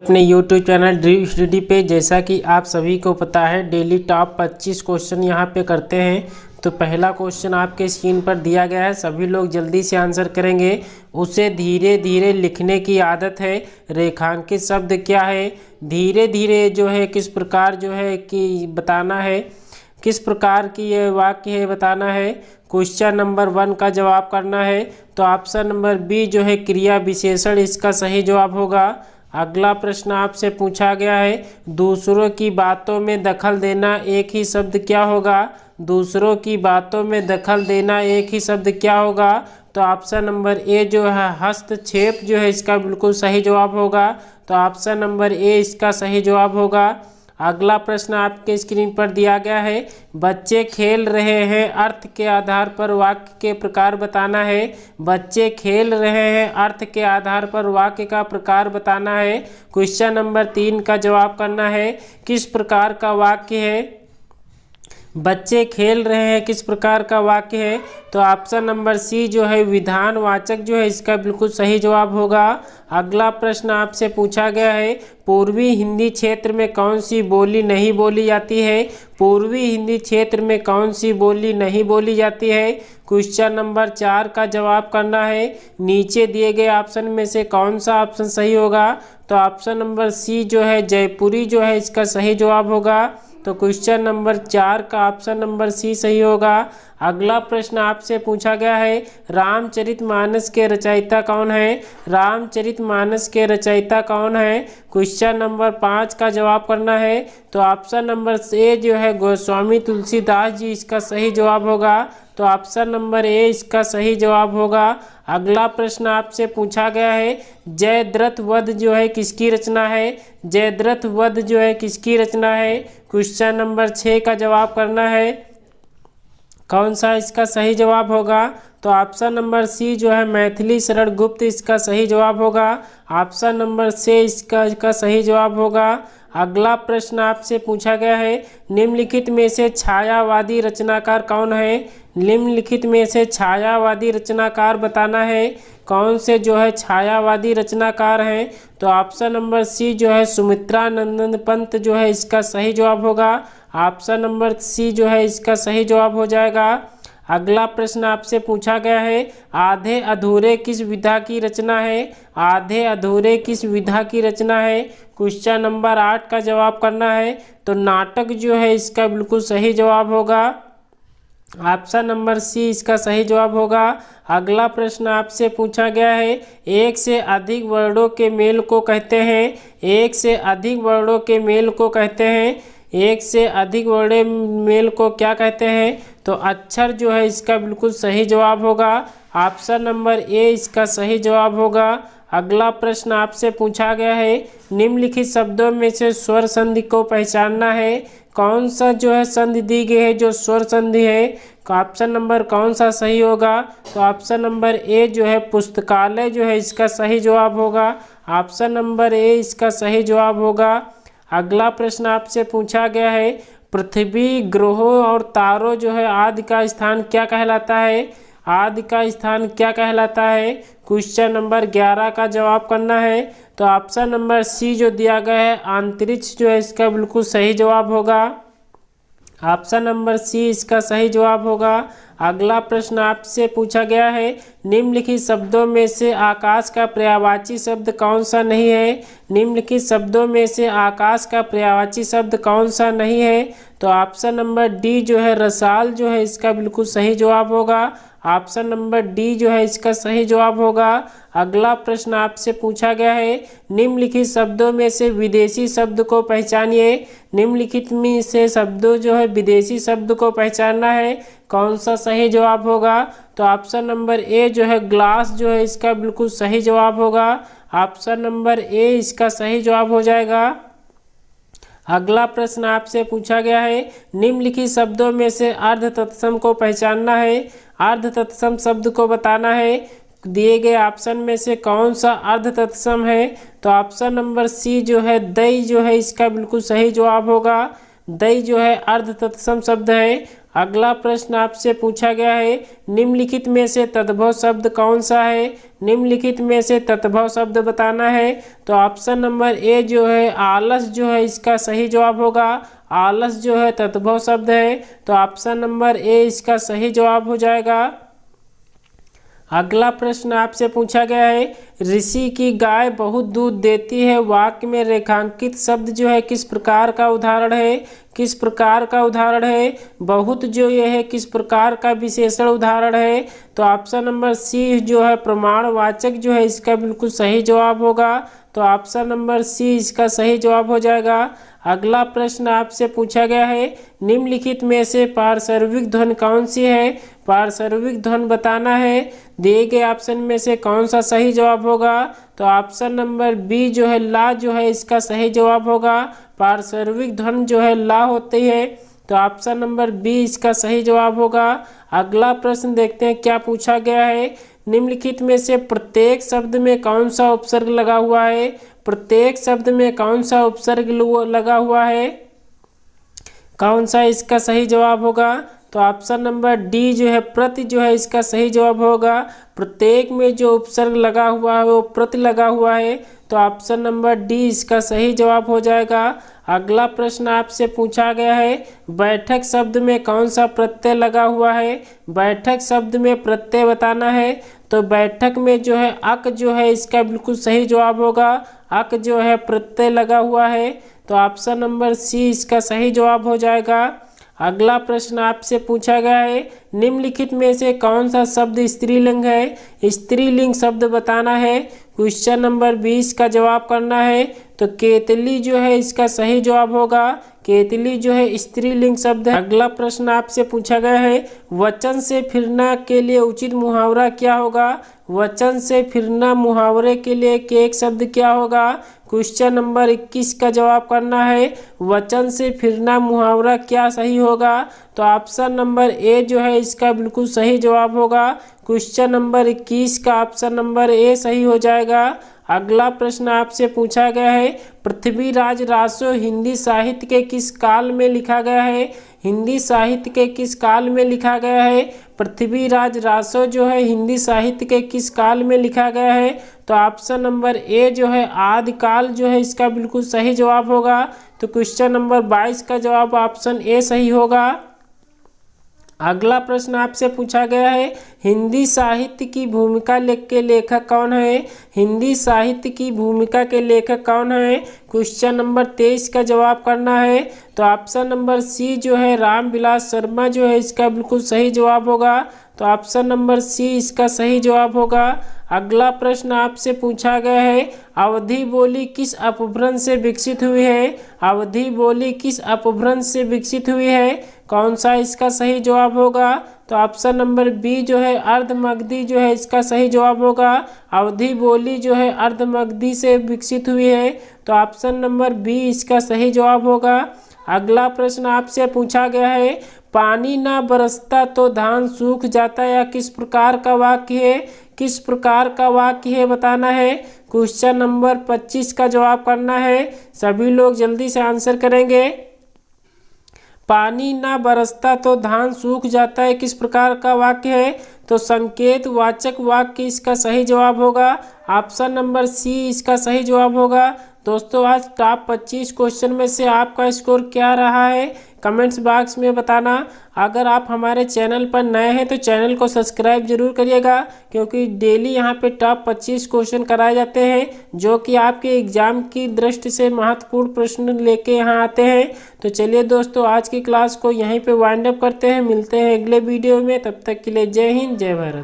अपने YouTube channel dream study पे जैसा कि आप सभी को पता है डेली टॉप 25 क्वेश्चन यहाँ पे करते हैं। तो पहला क्वेश्चन आपके स्क्रीन पर दिया गया है, सभी लोग जल्दी से आंसर करेंगे। उसे धीरे धीरे लिखने की आदत है, रेखांकित शब्द क्या है। धीरे धीरे जो है किस प्रकार जो है कि बताना है, किस प्रकार की ये वाक्य है बताना है। क्वेश्चन नंबर 1 का जवाब करना है। तो ऑप्शन नंबर बी जो है क्रिया विशेषण इसका सही जवाब होगा। अगला प्रश्न आपसे पूछा गया है, दूसरों की बातों में दखल देना एक ही शब्द क्या होगा। दूसरों की बातों में दखल देना एक ही शब्द क्या होगा। तो ऑप्शन नंबर ए जो है हस्तक्षेप जो है इसका बिल्कुल सही जवाब होगा। तो ऑप्शन नंबर ए इसका सही जवाब होगा। अगला प्रश्न आपके स्क्रीन पर दिया गया है, बच्चे खेल रहे हैं अर्थ के आधार पर वाक्य के प्रकार बताना है। बच्चे खेल रहे हैं अर्थ के आधार पर वाक्य का प्रकार बताना है। क्वेश्चन नंबर 3 का जवाब करना है, किस प्रकार का वाक्य है। बच्चे खेल रहे हैं किस प्रकार का वाक्य है। तो ऑप्शन नंबर सी जो है विधानवाचक जो है इसका बिल्कुल सही जवाब होगा। अगला प्रश्न आपसे पूछा गया है, पूर्वी हिंदी क्षेत्र में कौन सी बोली नहीं बोली जाती है। पूर्वी हिंदी क्षेत्र में कौन सी बोली नहीं बोली जाती है। क्वेश्चन नंबर 4 का जवाब करना है, नीचे दिए गए ऑप्शन में से कौन सा ऑप्शन सही होगा। तो ऑप्शन नंबर सी जो है जयपुरी जो है इसका सही जवाब होगा। तो क्वेश्चन नंबर 4 का ऑप्शन नंबर सी सही होगा। अगला प्रश्न आपसे पूछा गया है, रामचरितमानस के रचयिता कौन है। रामचरितमानस के रचयिता कौन है। क्वेश्चन नंबर 5 का जवाब करना है। तो ऑप्शन नंबर ए जो है गोस्वामी तुलसीदास जी इसका सही जवाब होगा। तो ऑप्शन नंबर ए इसका सही जवाब होगा। अगला प्रश्न आपसे पूछा गया है, जयद्रथ वध जो है किसकी रचना है। जयद्रथ वध जो है किसकी रचना है। क्वेश्चन नंबर 6 का जवाब करना है, कौन सा इसका सही जवाब होगा। तो ऑप्शन नंबर सी जो है मैथिली शरण गुप्त इसका सही जवाब होगा। ऑप्शन नंबर सी इसका सही जवाब होगा। अगला प्रश्न आपसे पूछा गया है, निम्नलिखित में से छायावादी रचनाकार कौन है। निम्नलिखित में से छायावादी रचनाकार बताना है, कौन से जो है छायावादी रचनाकार हैं। तो ऑप्शन नंबर सी जो है सुमित्रा नंदन पंत जो है इसका सही जवाब होगा। ऑप्शन नंबर सी जो है इसका सही जवाब हो जाएगा। अगला प्रश्न आपसे पूछा गया है, आधे अधूरे किस विधा की रचना है। आधे अधूरे किस विधा की रचना है। क्वेश्चन नंबर 8 का जवाब करना है। तो नाटक जो है इसका बिल्कुल सही जवाब होगा। ऑप्शन नंबर सी इसका सही जवाब होगा। अगला प्रश्न आपसे पूछा गया है, एक से अधिक वर्णों के मेल को कहते हैं। एक से अधिक वर्णों के मेल को कहते हैं। एक से अधिक वर्णों मेल को क्या कहते हैं। तो अक्षर जो है इसका बिल्कुल सही जवाब होगा। ऑप्शन नंबर ए इसका सही जवाब होगा। अगला प्रश्न आपसे पूछा गया है, निम्नलिखित शब्दों में से स्वर संधि को पहचानना है। कौन सा जो है संधि दी गई है जो स्वर संधि है। ऑप्शन नंबर कौन सा सही होगा। तो ऑप्शन नंबर ए जो है पुस्तकालय जो है इसका सही जवाब होगा। ऑप्शन नंबर ए इसका सही जवाब होगा। अगला प्रश्न आपसे पूछा गया है, पृथ्वी ग्रहों और तारों जो है आदि का स्थान क्या कहलाता है। आदि का स्थान क्या कहलाता है। क्वेश्चन नंबर 11 का जवाब करना है। तो ऑप्शन नंबर सी जो दिया गया है अंतरिक्ष जो है इसका बिल्कुल सही जवाब होगा। ऑप्शन नंबर सी इसका सही जवाब होगा। अगला प्रश्न आपसे पूछा गया है, निम्नलिखित शब्दों में से आकाश का पर्यायवाची शब्द कौन सा नहीं है। निम्नलिखित शब्दों में से आकाश का पर्यायवाची शब्द कौन सा नहीं है। तो ऑप्शन नंबर डी जो है रसाल जो है इसका बिल्कुल सही जवाब होगा। ऑप्शन नंबर डी जो है इसका सही जवाब होगा। अगला प्रश्न आपसे पूछा गया है, निम्नलिखित शब्दों में से विदेशी शब्द को पहचानिए। निम्नलिखित में से शब्दों जो है विदेशी शब्द को पहचानना है, कौन सा सही जवाब होगा। तो ऑप्शन नंबर ए जो है ग्लास जो है इसका बिल्कुल सही जवाब होगा। ऑप्शन नंबर ए इसका सही जवाब हो जाएगा। अगला प्रश्न आपसे पूछा गया है, निम्नलिखित शब्दों में से अर्ध तत्सम को पहचानना है। अर्ध तत्सम शब्द को बताना है, दिए गए ऑप्शन में से कौन सा अर्ध तत्सम है। तो ऑप्शन नंबर सी जो है दई जो है इसका बिल्कुल सही जवाब होगा। दई जो है अर्ध तत्सम शब्द है। अगला प्रश्न आपसे पूछा गया है, निम्नलिखित में से तद्भव शब्द कौन सा है? निम्नलिखित में से तद्भव शब्द बताना है। तो ऑप्शन नंबर ए जो है आलस जो है इसका सही जवाब होगा। आलस जो है तद्भव शब्द है, तो ऑप्शन नंबर ए इसका सही जवाब हो जाएगा। अगला प्रश्न आपसे पूछा गया है, ऋषि की गाय बहुत दूध देती है, वाक्य में रेखांकित शब्द जो है किस प्रकार का उदाहरण है? किस प्रकार का उदाहरण है? बहुत जो ये है किस प्रकार का विशेषण उदाहरण है? तो ऑप्शन नंबर सी जो है प्रमाणवाचक जो है इसका बिल्कुल सही जवाब होगा। तो ऑप्शन नंबर सी इसका सही जवाब हो जाएगा। अगला प्रश्न आपसे पूछा गया है, निम्नलिखित में से पार्श्विक ध्वनि कौन सी है? पार्श्विक ध्वनि बताना है। दिए गए ऑप्शन में से कौन सा सही जवाब होगा? तो ऑप्शन नंबर बी जो है ला जो है इसका सही जवाब होगा। पार्श्विक ध्वनि जो है ला होती है, तो ऑप्शन नंबर बी इसका सही जवाब होगा। अगला प्रश्न देखते हैं क्या पूछा गया है, निम्नलिखित में से प्रत्येक शब्द में कौन सा उपसर्ग लगा हुआ है? प्रत्येक शब्द में कौन सा उपसर्ग लगा हुआ है? कौन सा इसका सही जवाब होगा? तो ऑप्शन नंबर डी जो है प्रति जो है इसका सही जवाब होगा। प्रत्येक में जो उपसर्ग लगा हुआ है वो प्रति लगा हुआ है, तो ऑप्शन नंबर डी इसका सही जवाब हो जाएगा। अगला प्रश्न आपसे पूछा गया है, बैठक शब्द में कौन सा प्रत्यय लगा हुआ है? बैठक शब्द में प्रत्यय बताना है। तो बैठक में जो है अक जो है इसका बिल्कुल सही जवाब होगा। अक जो है प्रत्यय लगा हुआ है, तो ऑप्शन नंबर सी इसका सही जवाब हो जाएगा। अगला प्रश्न आपसे पूछा गया है, निम्नलिखित में से कौन सा शब्द स्त्रीलिंग है? स्त्रीलिंग शब्द बताना है। क्वेश्चन नंबर 20 का जवाब करना है। तो केतली जो है इसका सही जवाब होगा। केतली जो है स्त्रीलिंग शब्द है। अगला प्रश्न आपसे पूछा गया है, वचन से फिरना के लिए उचित मुहावरा क्या होगा? वचन से फिरना मुहावरे के लिए एक शब्द क्या होगा? क्वेश्चन नंबर 21 का जवाब करना है। वचन से फिरना मुहावरा क्या सही होगा? तो ऑप्शन नंबर ए जो है इसका बिल्कुल सही जवाब होगा। क्वेश्चन नंबर 21 का ऑप्शन नंबर ए सही हो जाएगा। अगला प्रश्न आपसे पूछा गया है, पृथ्वीराज रासो हिंदी साहित्य के किस काल में लिखा गया है? हिंदी साहित्य के किस काल में लिखा गया है? पृथ्वीराज रासो जो है हिंदी साहित्य के किस काल में लिखा गया है? तो ऑप्शन नंबर ए जो है आदिकाल जो है इसका बिल्कुल सही जवाब होगा। तो क्वेश्चन नंबर 22 का जवाब ऑप्शन ए सही होगा। अगला प्रश्न आपसे पूछा गया है, हिंदी साहित्य की भूमिका के लेखक कौन है? हिंदी साहित्य की भूमिका के लेखक कौन है? क्वेश्चन नंबर 23 का जवाब करना है। तो ऑप्शन नंबर सी जो है रामविलास शर्मा जो है इसका बिल्कुल सही जवाब होगा। तो ऑप्शन नंबर सी इसका सही जवाब होगा। अगला प्रश्न आपसे पूछा गया है, अवधी बोली किस अपभ्रंश से विकसित हुई है? अवधी बोली किस अपभ्रंश से विकसित हुई है? कौन सा इसका सही जवाब होगा? तो ऑप्शन नंबर बी जो है अर्धमगधी जो है इसका सही जवाब होगा। अवधी बोली जो है अर्धमगधी से विकसित हुई है, तो ऑप्शन नंबर बी इसका सही जवाब होगा। अगला प्रश्न आपसे पूछा गया है, पानी ना बरसता तो धान सूख जाता, या किस प्रकार का वाक्य है? किस प्रकार का वाक्य है बताना है। क्वेश्चन नंबर 25 का जवाब करना है। सभी लोग जल्दी से आंसर करेंगे। पानी ना बरसता तो धान सूख जाता है किस प्रकार का वाक्य है? तो संकेत वाचक वाक्य इसका सही जवाब होगा। ऑप्शन नंबर सी इसका सही जवाब होगा। दोस्तों आज टॉप 25 क्वेश्चन में से आपका स्कोर क्या रहा है कमेंट्स बॉक्स में बताना। अगर आप हमारे चैनल पर नए हैं तो चैनल को सब्सक्राइब जरूर करिएगा, क्योंकि डेली यहाँ पे टॉप 25 क्वेश्चन कराए जाते हैं जो कि आपके एग्जाम की दृष्टि से महत्वपूर्ण प्रश्न लेके यहाँ आते हैं। तो चलिए दोस्तों आज की क्लास को यहीं पे वाइंड अप करते हैं। मिलते हैं अगले वीडियो में, तब तक के लिए जय हिंद जय भारत।